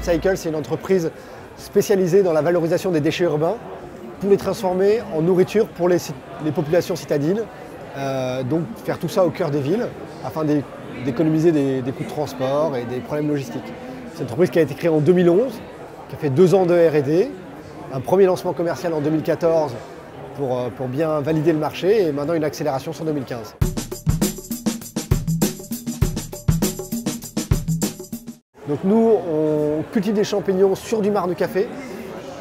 Upcycle, c'est une entreprise spécialisée dans la valorisation des déchets urbains pour les transformer en nourriture pour les populations citadines. Donc faire tout ça au cœur des villes afin d'économiser des coûts de transport et des problèmes logistiques. C'est une entreprise qui a été créée en 2011, qui a fait 2 ans de R&D, un premier lancement commercial en 2014 pour bien valider le marché et maintenant une accélération sur 2015. Donc nous, on cultive des champignons sur du marc de café.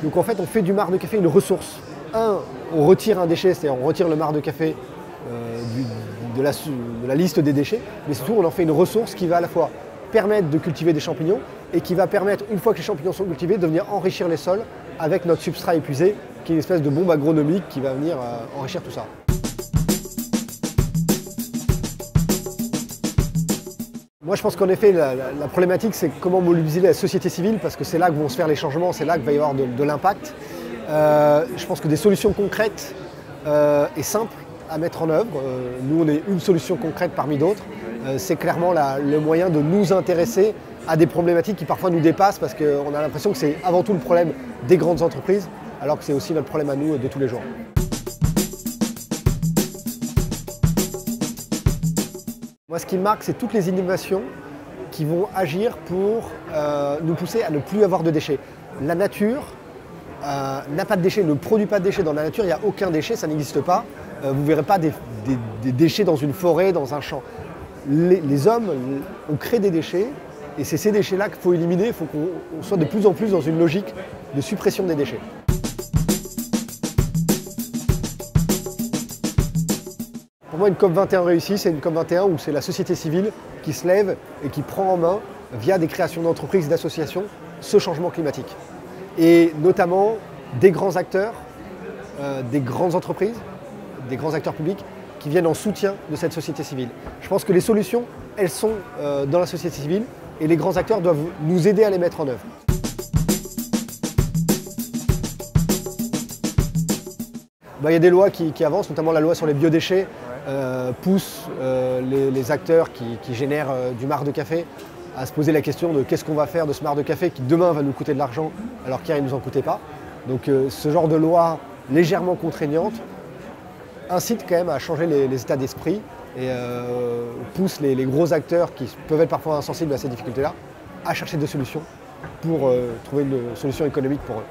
Donc en fait, on fait du marc de café une ressource. On retire un déchet, c'est-à-dire on retire le marc de café de la liste des déchets, mais surtout on en fait une ressource qui va à la fois permettre de cultiver des champignons et qui va permettre, une fois que les champignons sont cultivés, de venir enrichir les sols avec notre substrat épuisé, qui est une espèce de bombe agronomique qui va venir enrichir tout ça. Moi je pense qu'en effet la problématique c'est comment mobiliser la société civile parce que c'est là que vont se faire les changements, c'est là qu'il va y avoir de l'impact. Je pense que des solutions concrètes et simples à mettre en œuvre, nous on est une solution concrète parmi d'autres, c'est clairement le moyen de nous intéresser à des problématiques qui parfois nous dépassent parce qu'on a l'impression que c'est avant tout le problème des grandes entreprises alors que c'est aussi notre problème à nous de tous les jours. Moi ce qui me marque c'est toutes les innovations qui vont agir pour nous pousser à ne plus avoir de déchets. La nature n'a pas de déchets, ne produit pas de déchets. Dans la nature il n'y a aucun déchet, ça n'existe pas. Vous ne verrez pas des déchets dans une forêt, dans un champ. Les hommes ont créé des déchets et c'est ces déchets-là qu'il faut éliminer. Il faut qu'on soit de plus en plus dans une logique de suppression des déchets. Pour moi, une COP21 réussie, c'est une COP21 où c'est la société civile qui se lève et qui prend en main, via des créations d'entreprises et d'associations, ce changement climatique. Et notamment des grands acteurs, des grandes entreprises, des grands acteurs publics qui viennent en soutien de cette société civile. Je pense que les solutions, elles sont dans la société civile et les grands acteurs doivent nous aider à les mettre en œuvre. Il y a des lois qui avancent, notamment la loi sur les biodéchets pousse les acteurs qui génèrent du marc de café à se poser la question de qu'est-ce qu'on va faire de ce marc de café qui demain va nous coûter de l'argent alors qu'hier il ne nous en coûtait pas. Donc ce genre de loi légèrement contraignante incite quand même à changer les états d'esprit et pousse les gros acteurs qui peuvent être parfois insensibles à ces difficultés-là à chercher des solutions pour trouver une solution économique pour eux.